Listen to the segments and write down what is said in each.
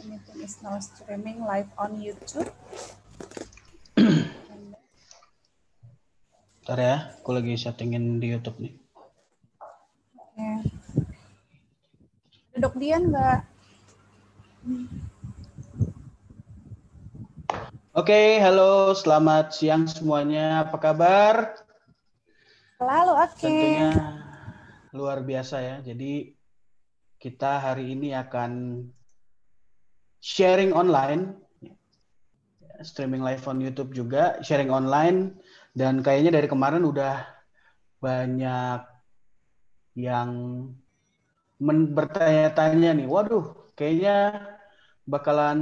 meeting is now streaming live on YouTube. Bentar ya, aku lagi settingin di YouTube nih. Oke. Dok Dian nggak? Oke, halo, selamat siang semuanya. Apa kabar? Selalu oke. Tentunya luar biasa ya. Jadi kita hari ini akan sharing online, streaming live on YouTube juga, sharing online. Dan kayaknya dari kemarin udah banyak yang bertanya-tanya nih. Waduh, kayaknya bakalan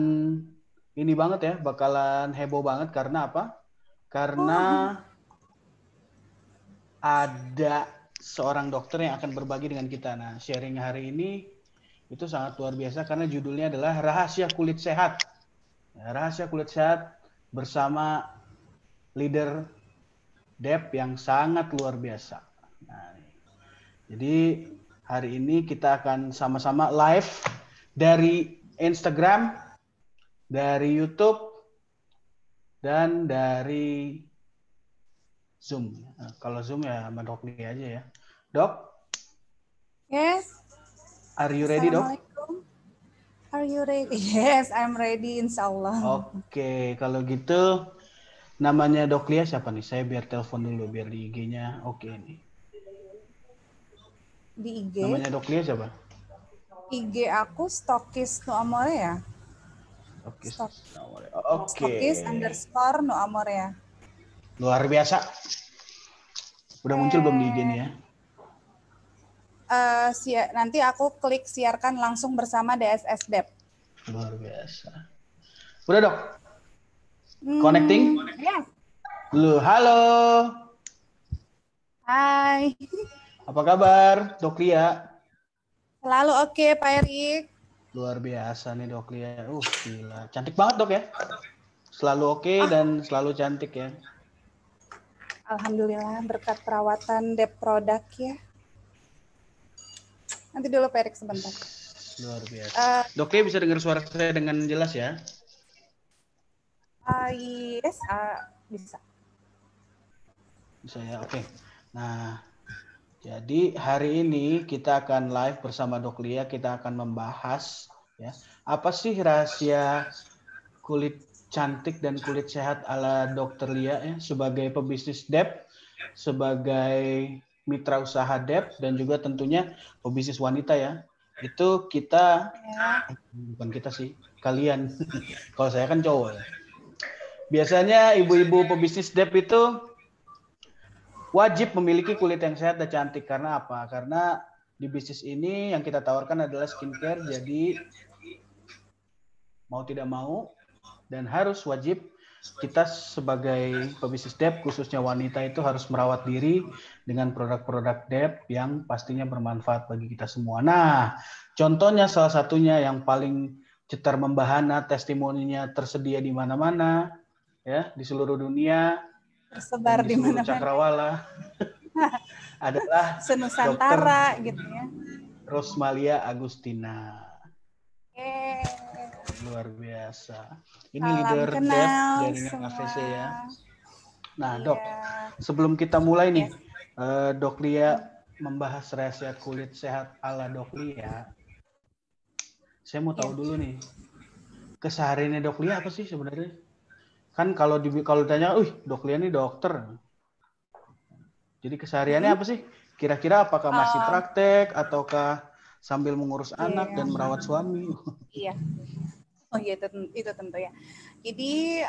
ini banget ya, bakalan heboh banget karena apa? Karena ada seorang dokter yang akan berbagi dengan kita. Nah, sharing hari ini itu sangat luar biasa karena judulnya adalah Rahasia Kulit Sehat. Ya, Rahasia Kulit Sehat bersama leader Dep yang sangat luar biasa. Nah, jadi hari ini kita akan sama-sama live dari Instagram, dari YouTube, dan dari Zoom. Nah, kalau Zoom ya sama Dok Lia aja ya. Dok? Yes. Are you ready, Dok? Assalamualaikum. Are you ready? Yes, I'm ready, insya Allah. Oke, kalau gitu namanya Dok Lia siapa nih? Saya biar telepon dulu, biar di IG-nya oke nih. Di IG? Namanya Dok Lia siapa? IG aku Stokis No Amore ya? Stokis. Oke. Stokis _ No Amore ya. Luar biasa. Udah muncul belum di IG nih ya? Nanti aku klik siarkan langsung bersama DSS Dep. Luar biasa. Udah, Dok? Connecting? Yes. Halo. Hai. Apa kabar, Dok Lia? Selalu oke, Pak Erik. Luar biasa nih Dok Lia. Gila. Cantik banget, Dok ya? Selalu oke dan selalu cantik ya. Alhamdulillah berkat perawatan Dep produk ya. Nanti dulu Pak Erik sebentar. Luar biasa. Dok Lia bisa dengar suara saya dengan jelas ya? Yes, bisa. Bisa ya, oke. Nah, jadi hari ini kita akan live bersama Dok Lia. Kita akan membahas ya, apa sih rahasia kulit cantik dan kulit sehat ala Dr. Lia ya, sebagai pebisnis Dep, sebagai mitra usaha Dep, dan juga tentunya pebisnis wanita ya. Itu kita, bukan kita sih, kalian. Kalau saya kan cowok ya. Biasanya ibu-ibu pebisnis Dep itu wajib memiliki kulit yang sehat dan cantik. Karena apa? Karena di bisnis ini yang kita tawarkan adalah skincare, jadi mau tidak mau dan harus wajib kita sebagai pebisnis Dep, khususnya wanita, itu harus merawat diri dengan produk-produk Dep yang pastinya bermanfaat bagi kita semua. Nah, contohnya salah satunya yang paling cetar membahana, testimoninya tersedia di mana-mana, ya, di seluruh dunia, tersebar dan di seluruh cakrawala, adalah senusantara gitu ya. Rosmalia Agustina. Luar biasa. Ini Salam leader kenal Dep jaringan semua. AVC ya. Nah, Dok, sebelum kita mulai nih, Dok Lia membahas rahasia kulit sehat ala Dok Lia. Saya mau tahu dulu nih, kesehariannya Dok Lia apa sih sebenarnya? Kan kalau ditanya, Dok Lia nih dokter. Jadi kesehariannya apa sih? Kira-kira apakah masih praktek ataukah sambil mengurus anak dan merawat suami? Iya. Oh iya, itu tentu ya. Jadi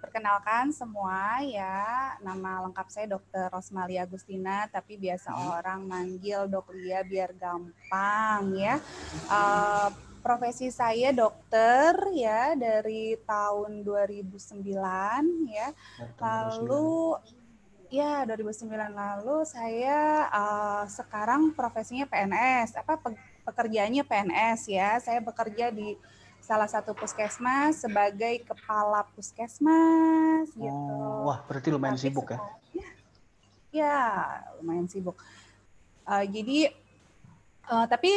perkenalkan semua ya, nama lengkap saya Dr. Rosmalia Agustina, tapi biasa orang manggil Dok Lia biar gampang ya. Profesi saya dokter ya dari tahun 2009 ya. Lalu ya 2009 lalu saya sekarang profesinya PNS, pekerjaannya PNS ya. Saya bekerja di salah satu puskesmas sebagai kepala puskesmas gitu. Wah, berarti lumayan sibuk ya? Ya, lumayan sibuk. Jadi Tapi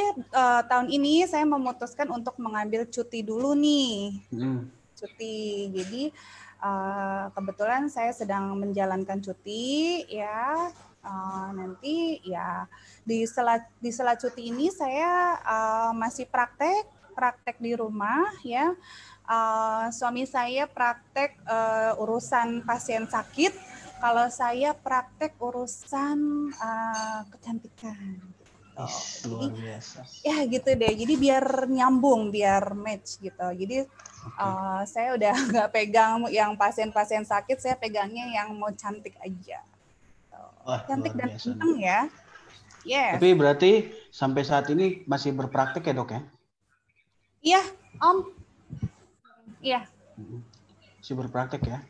tahun ini saya memutuskan untuk mengambil cuti dulu nih. Cuti. Jadi kebetulan saya sedang menjalankan cuti ya. Nanti ya di sela cuti ini saya masih praktek di rumah ya. Suami saya praktek urusan pasien sakit. Kalau saya praktek urusan kecantikan. Luar biasa. Ya gitu deh. Jadi biar nyambung, biar match gitu. Jadi saya udah nggak pegang yang pasien-pasien sakit, saya pegangnya yang mau cantik aja. Wah, Cantik dan biasa, ganteng ya. Yes. Tapi berarti sampai saat ini masih berpraktek ya, Dok ya? Iya, Om. Iya. Masih berpraktek ya?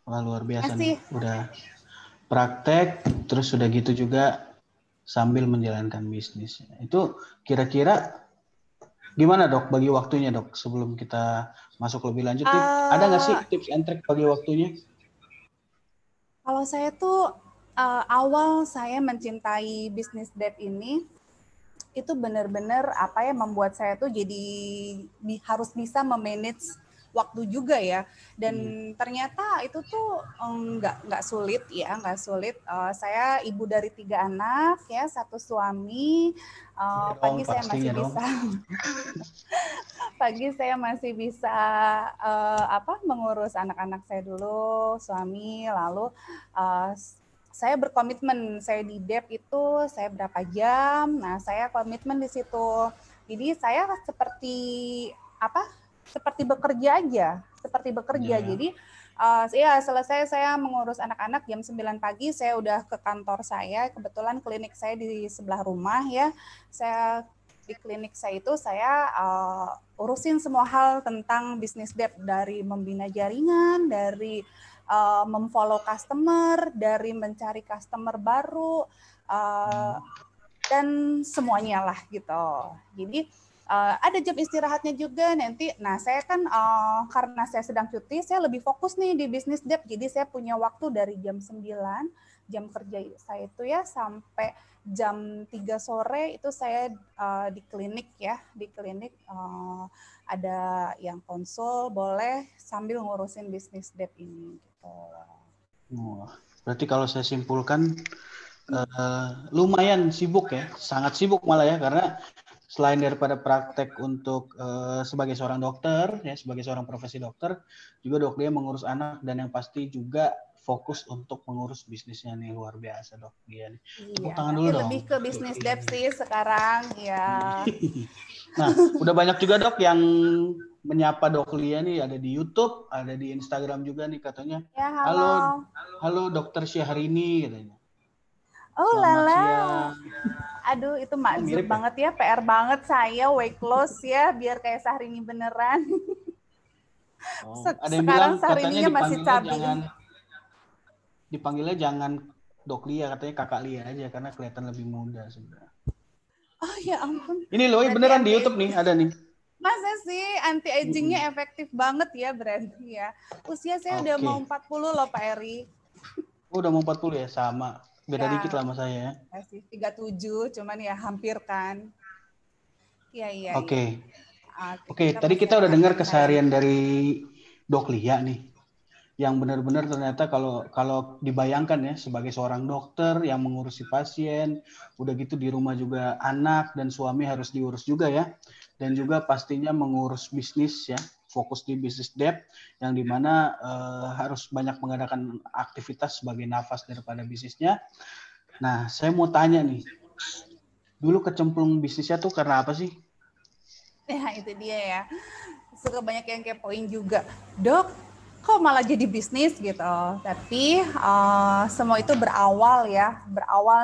Wah, luar biasa Masih. nih. Udah praktek, terus sudah gitu juga sambil menjalankan bisnis. Itu kira-kira gimana, Dok, bagi waktunya, Dok? Sebelum kita masuk lebih lanjut nih, ada nggak sih tips and trick bagi waktunya? Kalau saya tuh awal saya mencintai bisnis debt ini, itu benar-benar apa ya, membuat saya tuh jadi harus bisa memanage waktu juga ya, dan ternyata itu tuh nggak sulit ya, nggak sulit. Saya ibu dari 3 anak ya, 1 suami. Pagi saya masih bisa pagi saya masih bisa mengurus anak-anak saya dulu, suami, lalu saya berkomitmen, saya di DEP itu saya berapa jam, nah saya komitmen di situ. Jadi saya seperti bekerja aja, seperti bekerja. Jadi ya selesai saya mengurus anak-anak jam 9 pagi, saya udah ke kantor saya, kebetulan klinik saya di sebelah rumah ya. Saya di klinik saya itu saya urusin semua hal tentang bisnis debt, dari membina jaringan, dari memfollow customer, dari mencari customer baru, dan semuanya lah gitu. Jadi ada jam istirahatnya juga nanti. Nah, saya kan karena saya sedang cuti, saya lebih fokus nih di bisnis debt. Jadi saya punya waktu dari jam 9, jam kerja saya itu ya, sampai jam 3 sore itu saya di klinik ya. Di klinik ada yang konsul, boleh sambil ngurusin bisnis debt ini gitu. Berarti kalau saya simpulkan lumayan sibuk ya, sangat sibuk malah ya, karena selain daripada praktek untuk sebagai seorang dokter ya, sebagai seorang profesi dokter, juga Dok dia mengurus anak, dan yang pasti juga fokus untuk mengurus bisnisnya nih. Luar biasa, Dok dia nih. Tepuk tangan dulu dong. Lebih ke bisnis debt sih sekarang ya. Nah, udah banyak juga Dok yang menyapa Dok Lia nih, ada di YouTube, ada di Instagram juga nih katanya. Ya, halo. Halo Dokter Syahrini katanya. Oh lala. Aduh, itu makzub banget ya, PR banget saya weight loss ya, biar kayak Syahrini beneran. Ada yang bilang katanya dipanggilnya jangan Dok Lia, katanya Kakak Lia aja karena kelihatan lebih muda sebenarnya. Oh ya ampun. Ini loh, beneran di YouTube nih, ada nih. Masa sih anti agingnya efektif banget ya berarti ya. Usia saya udah mau 40 loh Pak Eri. Udah mau 40 ya, sama. Beda dikit lah sama saya. Masih 37, cuman ya hampir kan. Iya. Oke, tadi kita udah dengar keseharian dari Dok Lia nih, yang benar-benar ternyata kalau dibayangkan ya, sebagai seorang dokter yang mengurusi pasien, udah gitu di rumah juga anak dan suami harus diurus juga ya, dan juga pastinya mengurus bisnis ya, fokus di bisnis debt, yang dimana harus banyak mengadakan aktivitas sebagai nafas daripada bisnisnya. Nah, saya mau tanya nih, dulu kecemplung bisnisnya tuh karena apa sih? Ya itu dia ya, suka banyak yang kepoin juga, Dok kok malah jadi bisnis gitu. Tapi semua itu berawal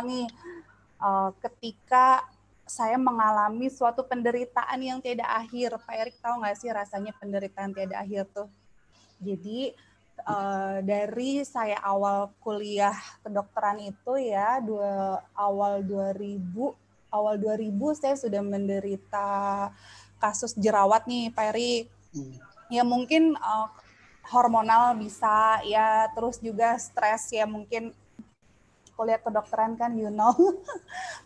nih ketika saya mengalami suatu penderitaan yang tiada akhir. Pak Erik tahu nggak sih rasanya penderitaan tiada akhir tuh? Jadi dari saya awal kuliah kedokteran itu ya, awal 2000 saya sudah menderita kasus jerawat nih Pak Erik. Ya mungkin hormonal bisa ya, terus juga stres ya, mungkin kuliah kedokteran kan,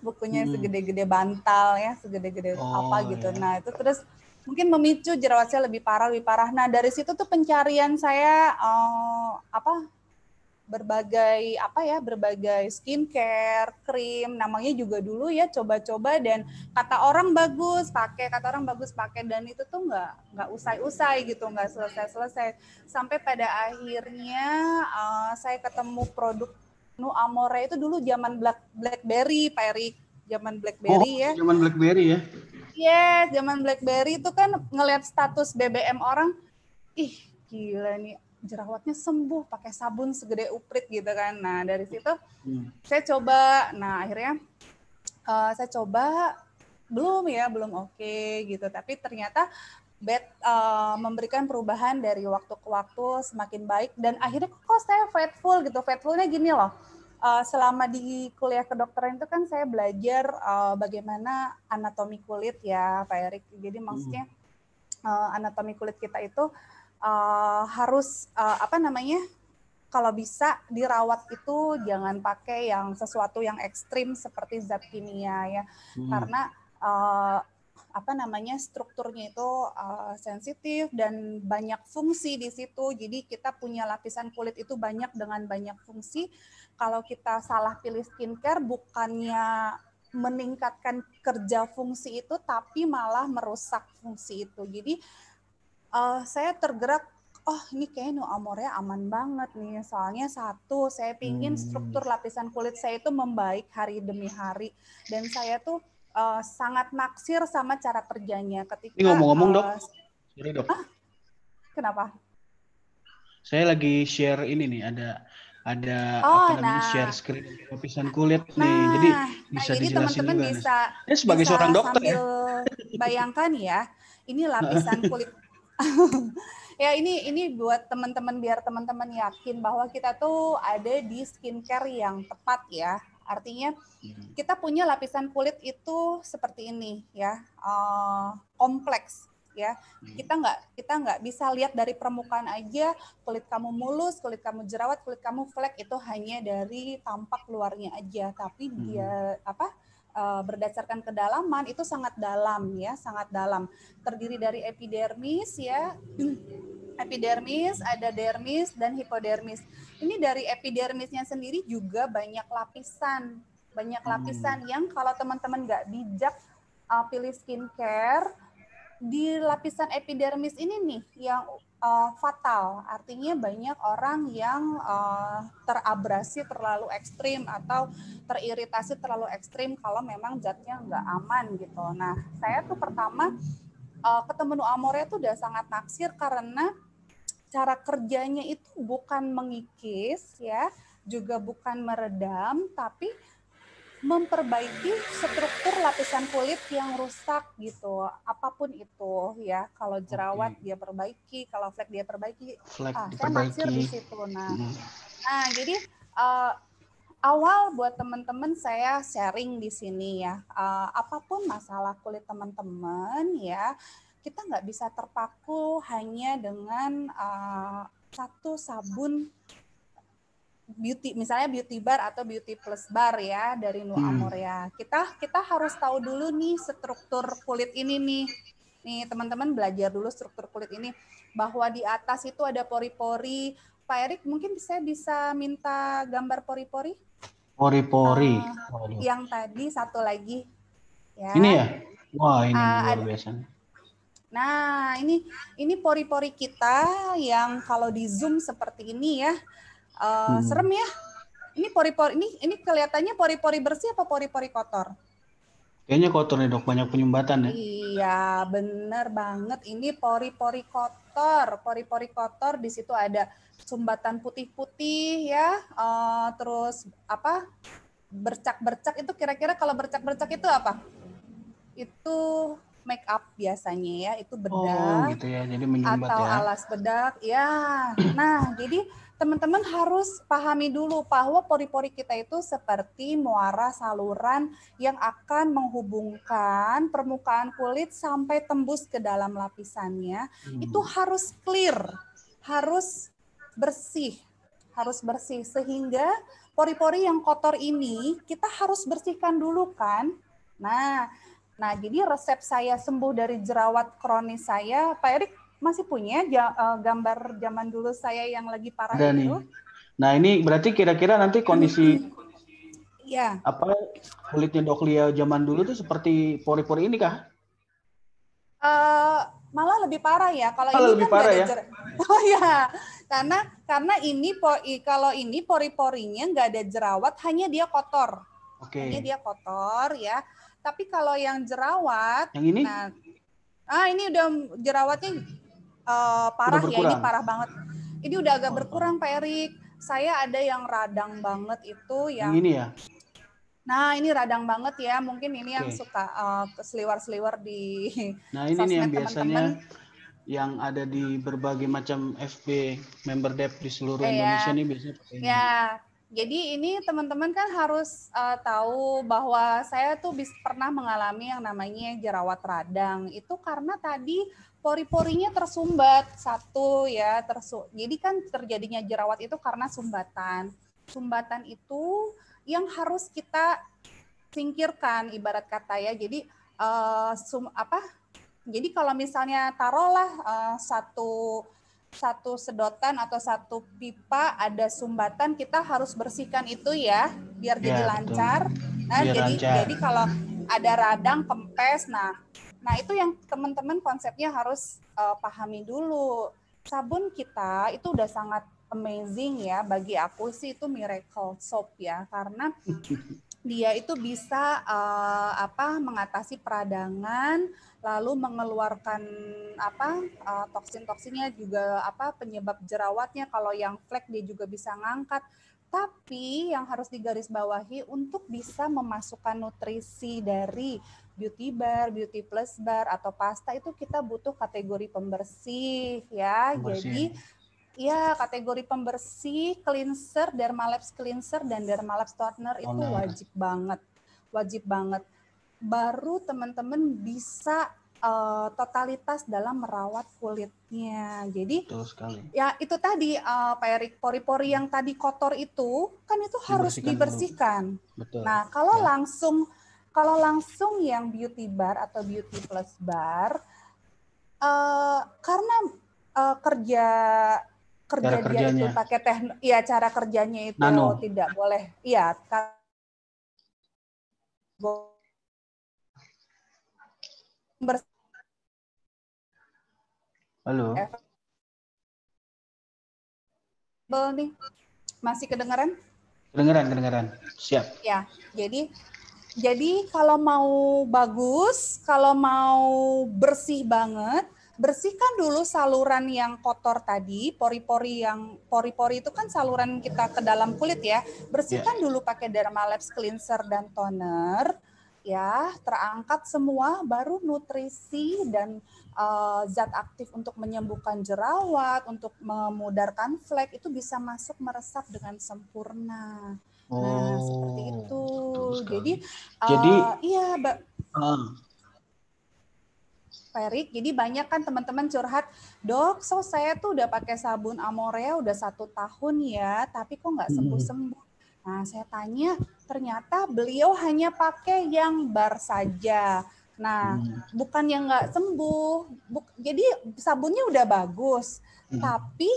bukunya segede-gede bantal ya, segede-gede apa gitu. Ya. Nah itu terus mungkin memicu jerawat saya lebih parah. Nah dari situ tuh pencarian saya berbagai skincare, krim, namanya juga dulu ya coba-coba dan kata orang bagus pakai dan itu tuh nggak usai-usai gitu, nggak selesai sampai pada akhirnya saya ketemu produk Nu Amore itu dulu zaman BlackBerry, Pak Erik, zaman BlackBerry ya. Zaman BlackBerry ya. Yes, zaman BlackBerry itu kan ngelihat status BBM orang, ih gila nih jerawatnya sembuh pakai sabun segede uprit gitu kan. Nah dari situ saya coba. Nah akhirnya saya coba belum oke gitu. Tapi ternyata memberikan perubahan dari waktu ke waktu semakin baik dan akhirnya kok saya fatful gitu. Fatfulnya gini loh. Selama di kuliah kedokteran itu kan saya belajar bagaimana anatomi kulit ya Pak Erik. Jadi maksudnya anatomi kulit kita itu harus kalau bisa dirawat itu jangan pakai yang sesuatu yang ekstrim seperti zat kimia ya, karena strukturnya itu sensitif dan banyak fungsi di situ. Jadi kita punya lapisan kulit itu banyak dengan banyak fungsi. Kalau kita salah pilih skincare, bukannya meningkatkan kerja fungsi itu, tapi malah merusak fungsi itu. Jadi saya tergerak, ini kayaknya Nu Amore aman banget nih. Soalnya satu, saya pingin struktur lapisan kulit saya itu membaik hari demi hari. Dan saya tuh sangat naksir sama cara kerjanya. Ketika ini ngomong-ngomong dok, sorry dok. Kenapa? Saya lagi share ini nih, ada share screen lapisan kulit nih. Jadi bisa dijelasin teman-teman juga. Bisa sebagai seorang dokter sambil bayangkan ya, ini lapisan kulit. Ya ini buat teman-teman biar teman-teman yakin bahwa kita tuh ada di skincare yang tepat ya. Artinya kita punya lapisan kulit itu seperti ini ya, kompleks ya. Kita nggak bisa lihat dari permukaan aja kulit kamu mulus, kulit kamu jerawat, kulit kamu flek itu hanya dari tampak luarnya aja, tapi dia berdasarkan kedalaman itu sangat dalam ya, sangat dalam. Terdiri dari epidermis ya. Epidermis, ada dermis dan hipodermis. Ini dari epidermisnya sendiri juga banyak lapisan yang kalau teman-teman nggak bijak pilih skincare, di lapisan epidermis ini nih yang fatal. Artinya banyak orang yang terabrasi terlalu ekstrim atau teriritasi terlalu ekstrim kalau memang zatnya nggak aman gitu. Nah, saya tuh pertama ketemu Nu Amore tuh udah sangat naksir karena cara kerjanya itu bukan mengikis ya, juga bukan meredam, tapi memperbaiki struktur lapisan kulit yang rusak gitu, apapun itu ya. Kalau jerawat dia perbaiki, kalau flek dia perbaiki. Saya naksir di situ. Nah jadi awal buat teman-teman saya sharing di sini ya, apapun masalah kulit teman-teman ya, kita nggak bisa terpaku hanya dengan satu sabun beauty, misalnya beauty bar atau beauty plus bar ya dari Nu Amore ya. Kita harus tahu dulu nih struktur kulit ini nih. Nih teman-teman belajar dulu struktur kulit ini, bahwa di atas itu ada pori-pori. Pak Erik mungkin saya bisa minta gambar pori-pori? Pori-pori. Yang tadi satu lagi. Ya. Ini ya? Wah, ini luar biasa. Nah, ini pori-pori kita yang kalau di zoom seperti ini ya. Serem ya. Ini pori-pori ini kelihatannya pori-pori bersih apa pori-pori kotor? Kayaknya kotor nih dok, banyak penyumbatan ya. Iya, bener banget. Ini pori-pori kotor. Pori-pori kotor di situ ada sumbatan putih-putih ya. Terus apa? Bercak-bercak itu kira-kira kalau bercak-bercak itu apa? Itu make up biasanya ya, itu bedak. Gitu ya, jadi menyumbat atau ya. alas bedak ya. Nah, jadi teman-teman harus pahami dulu bahwa pori-pori kita itu seperti muara saluran yang akan menghubungkan permukaan kulit sampai tembus ke dalam lapisannya. Itu harus clear, harus bersih sehingga pori-pori yang kotor ini kita harus bersihkan dulu kan. Nah, jadi resep saya sembuh dari jerawat kronis saya, Pak Erik masih punya gambar zaman dulu saya yang lagi parah ada itu? nih. Nah, ini berarti kira-kira nanti kondisi ya. Kulitnya Doklia zaman dulu tuh seperti pori-pori ini kah? Malah lebih parah ya. Kalau Malah ini lebih kan nggak parah ada ya? Oh ya, karena ini kalau ini pori-porinya nggak ada jerawat, hanya dia kotor. Hanya dia kotor ya. Tapi kalau yang jerawat, yang ini? Ini udah jerawatnya parah ya, ini parah banget. Ini udah agak berkurang Pak Erik. Saya ada yang radang banget itu yang ini ya. Nah, ini radang banget ya. Mungkin ini yang suka seliwer-seliwer di sosmed teman-teman. Yang ada di berbagai macam FB member Dev di seluruh Indonesia nih biasanya pakai ini. Ya, jadi ini teman-teman kan harus tahu bahwa saya tuh pernah mengalami yang namanya jerawat radang. Itu karena tadi pori-porinya tersumbat satu ya. Jadi kan terjadinya jerawat itu karena sumbatan. Sumbatan itu yang harus kita singkirkan ibarat kata ya. Jadi jadi kalau misalnya taruhlah satu sedotan atau satu pipa ada sumbatan, kita harus bersihkan itu ya biar jadi lancar. Nah, jadi kalau ada radang, kempes, nah itu yang teman-teman konsepnya harus pahami dulu. Sabun kita itu udah sangat amazing ya, bagi aku sih itu miracle soap ya, karena dia itu bisa mengatasi peradangan, lalu mengeluarkan toksin-toksinnya juga penyebab jerawatnya. Kalau yang flek dia juga bisa ngangkat. Tapi yang harus digarisbawahi untuk bisa memasukkan nutrisi dari beauty bar, beauty plus bar atau pasta itu kita butuh kategori pembersih ya. Jadi ya, kategori pembersih, cleanser, Dermalabs cleanser dan Dermalabs toner itu wajib banget. Wajib banget. Baru teman-teman bisa totalitas dalam merawat kulitnya. Jadi ya itu tadi Pak Erik, pori-pori yang tadi kotor itu kan itu harus dibersihkan. Betul. Nah, kalau langsung yang beauty bar atau beauty plus bar karena kerja dia itu pakai cara kerjanya itu tidak boleh Halo. Nih, masih kedengaran? Kedengaran. Siap. Ya, jadi kalau mau bagus, kalau mau bersih banget, bersihkan dulu saluran yang kotor tadi, pori-pori itu kan saluran kita ke dalam kulit ya. Bersihkan dulu pakai Dermalabs cleanser dan toner. Ya, terangkat semua, baru nutrisi dan zat aktif untuk menyembuhkan jerawat, untuk memudarkan flek itu bisa masuk meresap dengan sempurna. Nah, seperti itu. Jadi iya, Pak Erik, jadi banyak kan teman-teman curhat, dok, saya tuh udah pakai sabun Amorea udah 1 tahun ya, tapi kok nggak sembuh-sembuh. Nah, saya tanya, ternyata beliau hanya pakai yang bar saja. Nah, bukan yang nggak sembuh. Jadi sabunnya udah bagus, tapi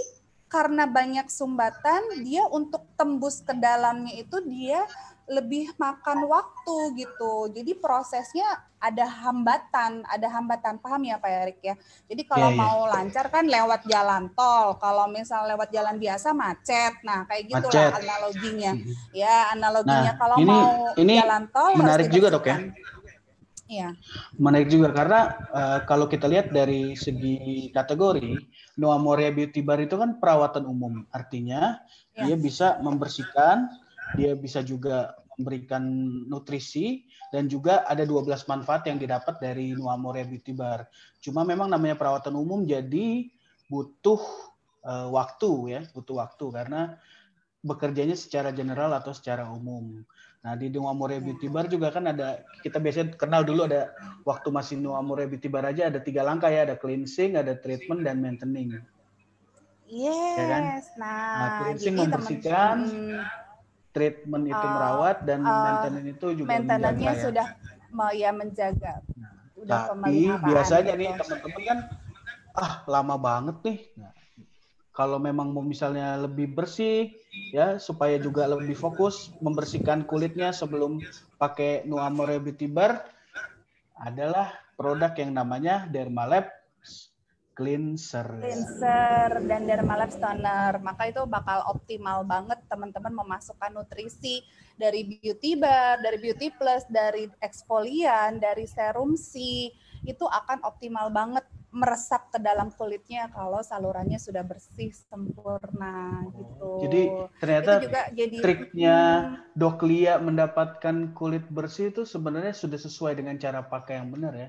karena banyak sumbatan, dia untuk tembus ke dalamnya itu dia lebih makan waktu gitu. Jadi prosesnya ada hambatan, paham ya Pak Erik ya. Jadi kalau mau lancar kan lewat jalan tol, kalau misal lewat jalan biasa macet. Nah, kayak gitulah analoginya. Ya, analoginya kalau mau jalan tol menarik harus juga dok ya. Iya. Menarik juga karena kalau kita lihat dari segi kategori, No Amorea Beauty Bar itu kan perawatan umum. Artinya dia bisa membersihkan, dia bisa juga memberikan nutrisi, dan juga ada 12 manfaat yang didapat dari No Amorea Beauty Bar. Cuma memang namanya perawatan umum jadi butuh waktu karena bekerjanya secara general atau secara umum. Nah, di No Amorea Beauty Bar juga kan ada, kita biasanya kenal dulu ada, waktu masih No Amorea Beauty Bar aja ada 3 langkah ya, ada cleansing, ada treatment, dan maintaining. Yes, ya kan? Nah, cleansing membersihkan, treatment itu merawat dan maintenance itu juga maintenance-nya menjaga ya. sudah menjaga. Nah, Udah tapi pemeliharaan biasanya gitu. nih teman-teman kan lama banget nih. Nah, kalau memang mau misalnya lebih bersih ya supaya juga lebih fokus membersihkan kulitnya sebelum pakai Nuamore Beauty Bar adalah produk yang namanya Dermalab Cleanser dan Dermalab Toner. Maka itu bakal optimal banget teman-teman memasukkan nutrisi dari Beauty Bar, dari Beauty Plus, dari eksfolian, dari serum C. Itu akan optimal banget meresap ke dalam kulitnya kalau salurannya sudah bersih sempurna gitu. Jadi ternyata itu juga jadi triknya Dok Lia mendapatkan kulit bersih itu sebenarnya sudah sesuai dengan cara pakai yang benar ya.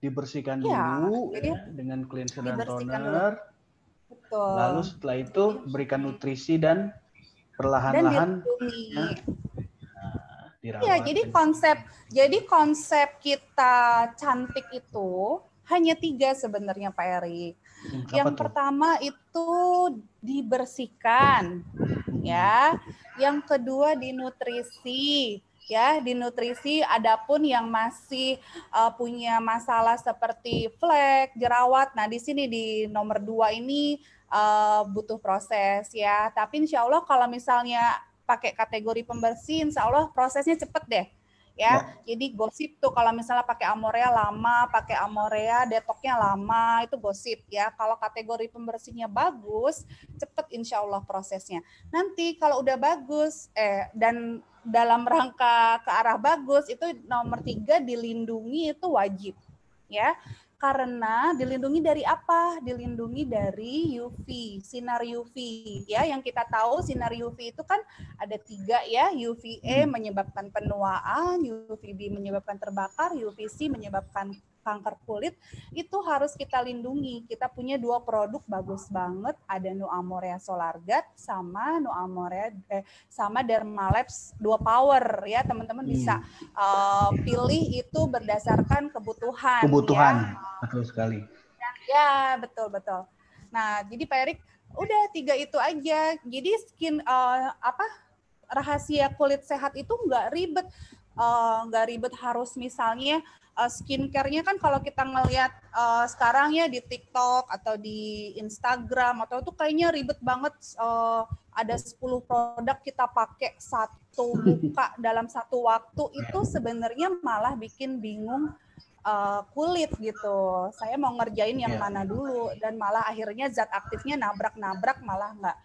Dibersihkan dulu jadi ya, dengan cleanser dan dibersihkan toner. Betul. Lalu setelah itu berikan nutrisi dan perlahan-lahan dirawat. Ya, jadi konsep kita cantik itu hanya 3 sebenarnya Pak Erik. Yang pertama itu dibersihkan, ya. Yang kedua dinutrisi, ya. Dinutrisi. Adapun yang masih punya masalah seperti flek, jerawat, nah di sini di nomor 2 ini butuh proses ya. Tapi insya Allah kalau misalnya pakai kategori pembersih, insya Allah prosesnya cepet deh. Ya, jadi gosip tuh kalau misalnya pakai Amorea lama, pakai Amorea detoknya lama, itu gosip ya. Kalau kategori pembersihnya bagus, cepet insya Allah prosesnya. Nanti kalau udah bagus, dan dalam rangka ke arah bagus, itu nomor 3 dilindungi itu wajib ya. Karena dilindungi dari apa? Dilindungi dari UV, sinar UV ya. Yang kita tahu sinar UV itu kan ada 3 ya, UVA menyebabkan penuaan, UVB menyebabkan terbakar, UVC menyebabkan kanker kulit. Itu harus kita lindungi. Kita punya 2 produk bagus banget, ada Nuamorea Solargat sama sama Dermalabs 2 Power ya. Teman-teman bisa pilih itu berdasarkan kebutuhan ya. Betul sekali. Ya, betul. Nah, jadi Pak Erik, udah 3 itu aja. Jadi rahasia kulit sehat itu nggak ribet harus misalnya skincare-nya kan kalau kita ngelihat sekarang ya di TikTok atau di Instagram atau itu kayaknya ribet banget, ada 10 produk kita pakai satu muka dalam satu waktu, itu sebenarnya malah bikin bingung kulit gitu. Saya mau ngerjain yang mana dulu dan malah akhirnya zat aktifnya nabrak-nabrak malah nggak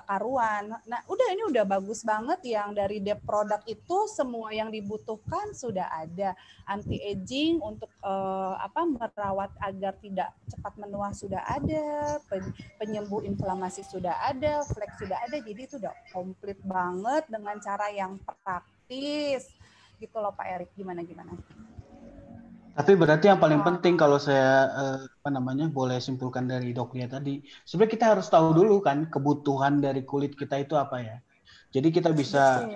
karuan. Nah, ini udah bagus banget yang dari produk itu semua yang dibutuhkan sudah ada. Anti aging untuk merawat agar tidak cepat menua sudah ada, penyembuh inflamasi sudah ada, flek sudah ada. Jadi itu udah komplit banget dengan cara yang praktis. Gitu loh Pak Erik, gimana? Tapi berarti yang paling penting kalau saya boleh simpulkan dari Dok Lia tadi, sebenarnya kita harus tahu dulu kan kebutuhan dari kulit kita itu apa ya. Jadi kita bisa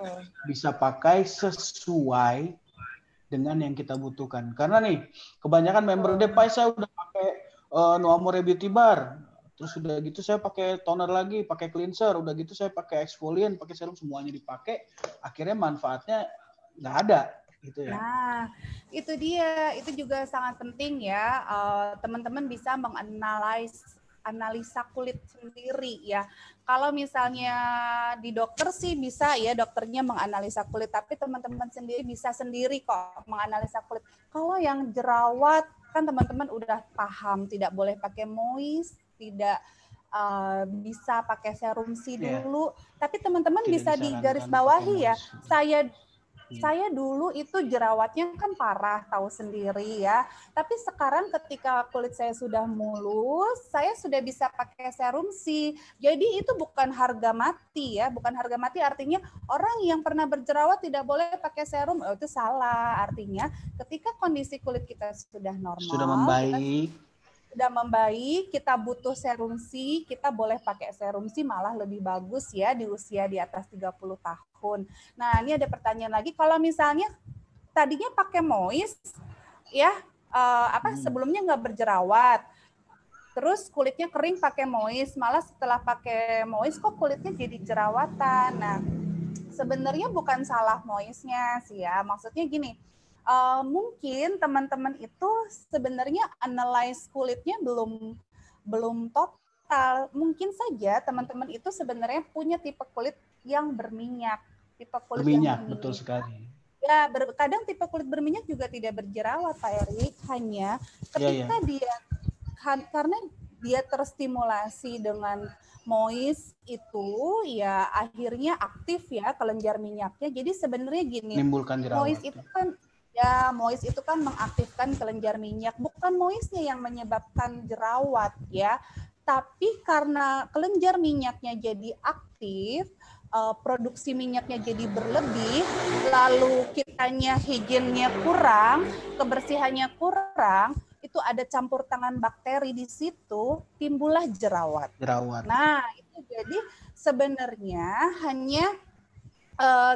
pakai sesuai dengan yang kita butuhkan. Karena nih kebanyakan member Depai saya udah pakai Nuamore Beauty Bar, terus udah gitu saya pakai toner lagi, pakai cleanser, udah gitu saya pakai exfoliant, pakai serum, semuanya dipakai, akhirnya manfaatnya nggak ada. Gitu ya. Nah, itu dia. Itu juga sangat penting ya. Teman-teman bisa menganalisa kulit sendiri ya. Kalau misalnya di dokter sih bisa ya, dokternya menganalisa kulit. Tapi teman-teman sendiri bisa sendiri kok menganalisa kulit. Kalau yang jerawat, kan teman-teman udah paham. Tidak boleh pakai moist, tidak bisa pakai serum C dulu. Tapi teman-teman bisa digarisbawahi ya. Saya dulu itu jerawatnya kan parah, tahu sendiri ya. Tapi sekarang ketika kulit saya sudah mulus, saya sudah bisa pakai serum C. Jadi itu bukan harga mati ya, bukan harga mati artinya orang yang pernah berjerawat tidak boleh pakai serum. Itu salah. Artinya ketika kondisi kulit kita sudah normal, sudah membaik, kita butuh serum C, kita boleh pakai serum C, malah lebih bagus ya di usia di atas 30 tahun. Nah, ini ada pertanyaan lagi, kalau misalnya tadinya pakai moist, ya sebelumnya nggak berjerawat, terus kulitnya kering pakai moist, malah setelah pakai moist kok kulitnya jadi jerawatan. Nah, sebenarnya bukan salah moisnya sih ya. Maksudnya gini, mungkin teman-teman itu sebenarnya analyze kulitnya belum total. Mungkin saja teman-teman itu sebenarnya punya tipe kulit yang berminyak, tipe kulit Berminyak, yang betul berminyak. sekali. Ya, kadang tipe kulit berminyak juga tidak berjerawat, Pak Erik. Hanya ketika dia karena dia terstimulasi dengan moist itu, ya akhirnya aktif ya kelenjar minyaknya. Jadi sebenarnya gini, menimbulkan jerawat. Moist itu kan mengaktifkan kelenjar minyak, bukan moistnya yang menyebabkan jerawat ya. Tapi karena kelenjar minyaknya jadi aktif, produksi minyaknya jadi berlebih, lalu kitanya higiennya kurang, kebersihannya kurang, itu ada campur tangan bakteri di situ, timbullah jerawat. Nah, itu jadi sebenarnya hanya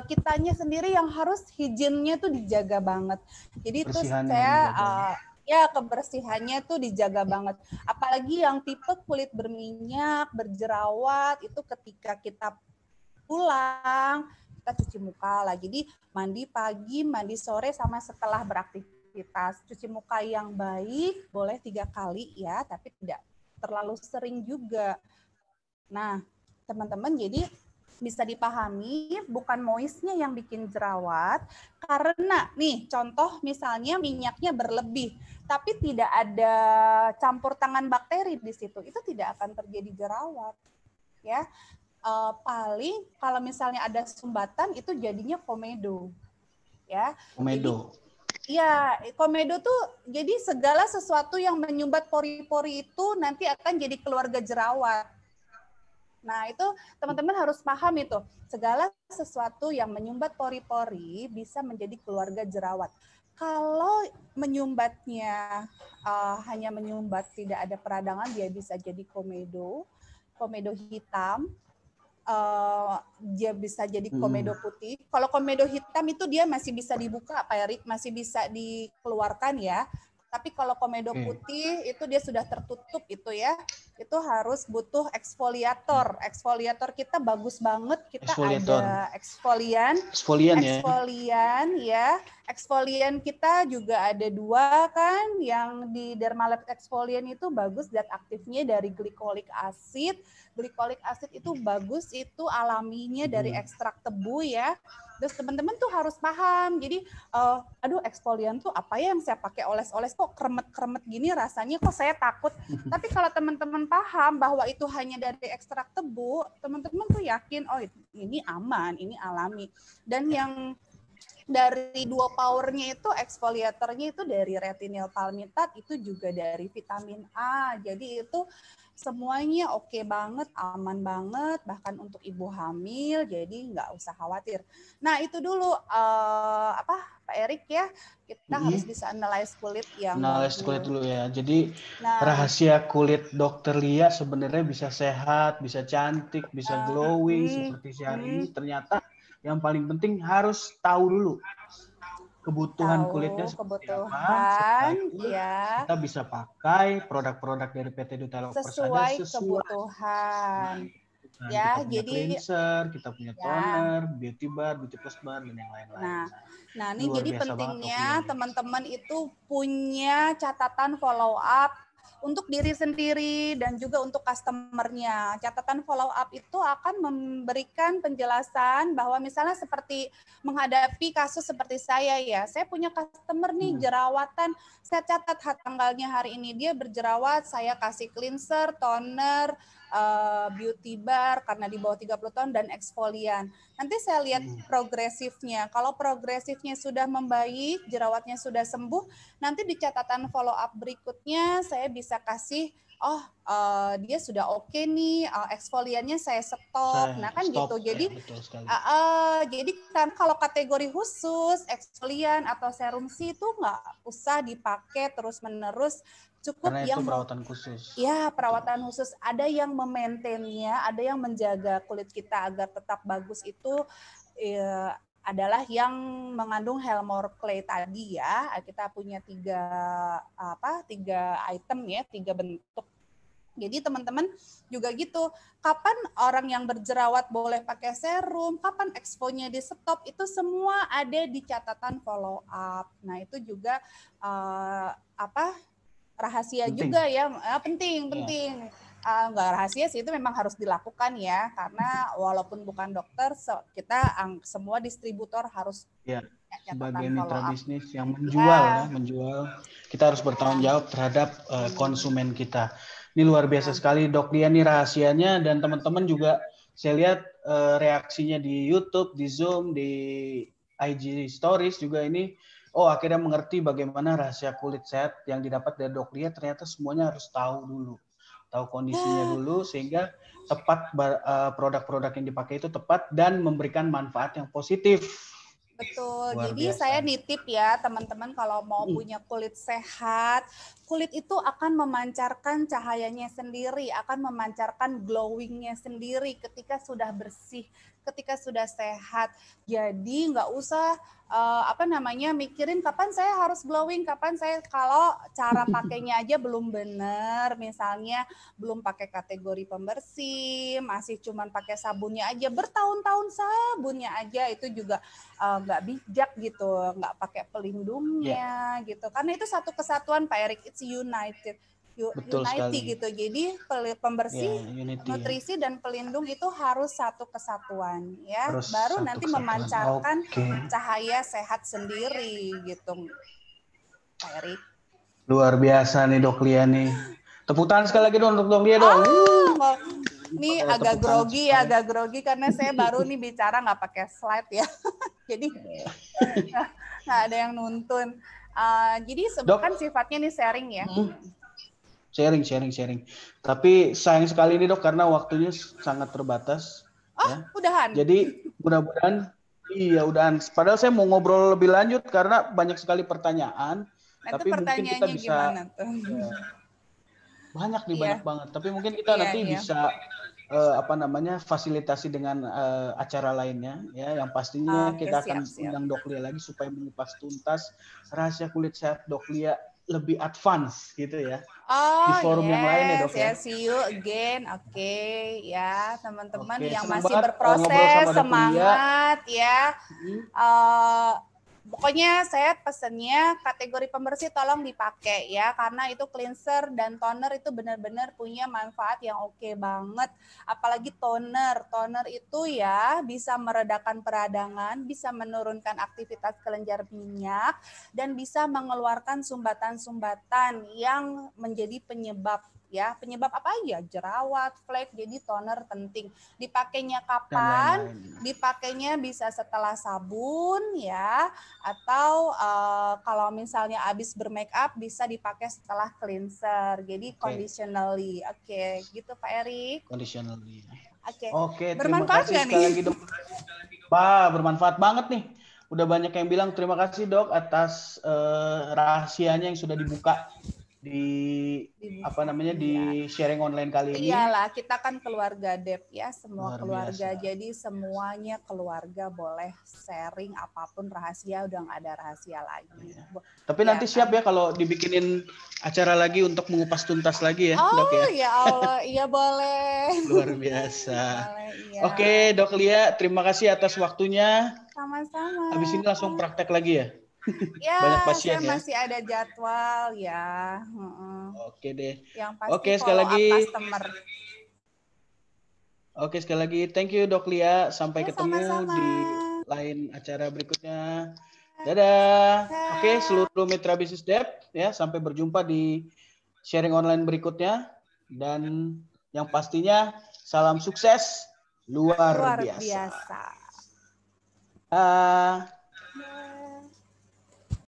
kitanya sendiri yang harus higiennya tuh dijaga banget. Jadi itu saya kebersihannya tuh dijaga banget. Apalagi yang tipe kulit berminyak, berjerawat itu ketika kita pulang kita cuci muka lah. Jadi mandi pagi, mandi sore sama setelah beraktivitas. Cuci muka yang baik boleh 3 kali ya, tapi tidak terlalu sering juga. Nah, teman-teman jadi bisa dipahami bukan moistnya yang bikin jerawat, karena nih contoh misalnya minyaknya berlebih tapi tidak ada campur tangan bakteri di situ, itu tidak akan terjadi jerawat ya. Paling kalau misalnya ada sumbatan itu jadinya komedo ya. Komedo. Jadi, ya, komedo tuh jadi segala sesuatu yang menyumbat pori-pori itu nanti akan jadi keluarga jerawat. Nah, itu teman-teman harus paham itu. Segala sesuatu yang menyumbat pori-pori bisa menjadi keluarga jerawat. Kalau menyumbatnya hanya menyumbat tidak ada peradangan, dia bisa jadi komedo hitam. Dia bisa jadi komedo putih. Kalau komedo hitam itu dia masih bisa dibuka, Pak Erik, masih bisa dikeluarkan ya. Tapi kalau komedo putih itu dia sudah tertutup itu ya, itu harus butuh eksfoliator. Eksfoliator kita bagus banget, kita ada eksfolian ya. Eksfolian kita juga ada 2 kan, yang di Dermalab eksfolian itu bagus, zat aktifnya dari glycolic acid. Glycolic acid itu bagus, itu alaminya dari ekstrak tebu ya. Terus teman-teman tuh harus paham. Jadi, aduh eksfolian tuh apa ya yang saya pakai oles-oles kok kremet-kremet gini rasanya, kok saya takut. Tapi kalau teman-teman paham bahwa itu hanya dari ekstrak tebu, teman-teman tuh yakin, oh ini aman, ini alami. Dan yang dari duo powernya itu eksfoliatornya itu dari retinil palmitat, itu juga dari vitamin A. Jadi itu semuanya oke banget, aman banget, bahkan untuk ibu hamil, jadi nggak usah khawatir. Nah itu dulu Pak Erik ya, kita harus bisa analyze kulit yang analyze kulit dulu ya. Jadi rahasia kulit Dokter Lia sebenarnya bisa sehat, bisa cantik, bisa glowing seperti hari ini. Ternyata yang paling penting harus tahu dulu kebutuhan kulitnya seperti apa. Setelah itu kita bisa pakai produk-produk dari PT Duta Persada sesuai kebutuhan. Ya, kita punya cleanser, kita punya toner, beauty bar, beauty plus bar, dan yang lain-lain. Nah ini jadi pentingnya teman-teman itu punya catatan follow up untuk diri sendiri dan juga untuk customer-nya. Catatan follow up itu akan memberikan penjelasan bahwa misalnya seperti menghadapi kasus seperti saya ya, saya punya customer nih jerawatan, saya catat tanggalnya hari ini dia berjerawat, saya kasih cleanser, toner, beauty bar karena di bawah 30 tahun dan eksfolian. Nanti saya lihat progresifnya. Kalau progresifnya sudah membaik, jerawatnya sudah sembuh, nanti di catatan follow up berikutnya saya bisa kasih dia sudah oke nih, eksfoliannya saya stop. Nah kan gitu. Jadi jadi kan kalau kategori khusus eksfolian atau serum C itu nggak usah dipakai terus-menerus. Cukup karena yang itu perawatan khusus. Ya, perawatan khusus. Ada yang memaintainnya, ada yang menjaga kulit kita agar tetap bagus itu adalah yang mengandung Helmore Clay tadi ya. Kita punya 3 item ya, 3 bentuk Jadi teman-teman juga gitu, kapan orang yang berjerawat boleh pakai serum, kapan expo-nya di stop, itu semua ada di catatan follow up. Nah itu juga rahasia penting. juga ya, penting. Nggak rahasia sih, itu memang harus dilakukan ya, karena walaupun bukan dokter, kita semua distributor harus sebagai mitra bisnis yang menjual, kita harus bertanggung jawab terhadap konsumen kita. Ini luar biasa sekali Dok Lia nih rahasianya, dan teman-teman juga saya lihat reaksinya di YouTube, di Zoom, di IG Stories juga ini. Oh, akhirnya mengerti bagaimana rahasia kulit sehat yang didapat dari Dok Lia. Ternyata semuanya harus tahu dulu, tahu kondisinya dulu, sehingga tepat produk-produk yang dipakai itu tepat dan memberikan manfaat yang positif. Betul, jadi saya nitip ya teman-teman, kalau mau punya kulit sehat, kulit itu akan memancarkan cahayanya sendiri, akan memancarkan glowingnya sendiri ketika sudah bersih, ketika sudah sehat. Jadi nggak usah mikirin kapan saya harus glowing, kapan saya, kalau cara pakainya aja belum benar, misalnya belum pakai kategori pembersih, masih cuman pakai sabunnya aja, bertahun-tahun sabunnya aja, itu juga nggak bijak gitu, nggak pakai pelindungnya gitu, karena itu satu kesatuan Pak Erik, it's united. Unity gitu, jadi pembersih, nutrisi dan pelindung itu harus satu kesatuan ya, baru nanti memancarkan cahaya sehat sendiri gitu Pak Erik. Luar biasa nih Dok Lia nih, tepuk tangan sekali lagi dong untuk Dok Lia dong. Ini agak grogi karena saya baru nih bicara nggak pakai slide ya, jadi nggak ada yang nuntun. Jadi kan sifatnya nih sharing ya. Sharing. Tapi sayang sekali nih Dok, karena waktunya sangat terbatas. Ya. Udahan. Jadi mudah-mudahan, udahan. Padahal saya mau ngobrol lebih lanjut karena banyak sekali pertanyaan. Tapi mungkin kita bisa banyak banget. Tapi mungkin kita nanti bisa fasilitasi dengan acara lainnya ya. Yang pastinya kita akan undang Dok Lia lagi supaya mengupas tuntas rahasia kulit sehat Dok Lia lebih advance gitu ya. Di forum yang lain ya Dok ya. See you again. Ya teman-teman yang masih berproses, semangat ya. Pokoknya saya pesennya kategori pembersih tolong dipakai ya, karena itu cleanser dan toner itu benar-benar punya manfaat yang oke banget. Apalagi toner itu ya bisa meredakan peradangan, bisa menurunkan aktivitas kelenjar minyak, dan bisa mengeluarkan sumbatan-sumbatan yang menjadi penyebab apa aja, jerawat, flek. Jadi toner penting. Dipakainya kapan? Dipakainya bisa setelah sabun ya, atau kalau misalnya habis bermake up bisa dipakai setelah cleanser. Jadi conditionally. Gitu Pak Erik. Conditionally. Bermanfaat nggak nih? Sekali lagi Dok. Bermanfaat banget nih. Udah banyak yang bilang terima kasih Dok atas rahasianya yang sudah dibuka di sharing online kali ini. Iyalah, kita kan keluarga Dep ya, semua keluarga. Jadi semuanya keluarga boleh sharing apapun rahasia, udah nggak ada rahasia lagi. Tapi nanti siap ya kalau dibikinin acara lagi untuk mengupas tuntas lagi ya, Dok ya. Ya Allah, iya boleh. Luar biasa. Oke, Dok Lia, terima kasih atas waktunya. Sama-sama. Habis ini langsung praktek lagi ya. Ya, banyak pasien saya masih ada jadwal ya. Oke deh. Yang pasti sekali lagi customer. Oke, sekali lagi thank you Dok Lia. Sampai ketemu di lain acara berikutnya. Dadah. Oke, seluruh mitra bisnis Dep ya, sampai berjumpa di sharing online berikutnya, dan yang pastinya salam sukses luar biasa.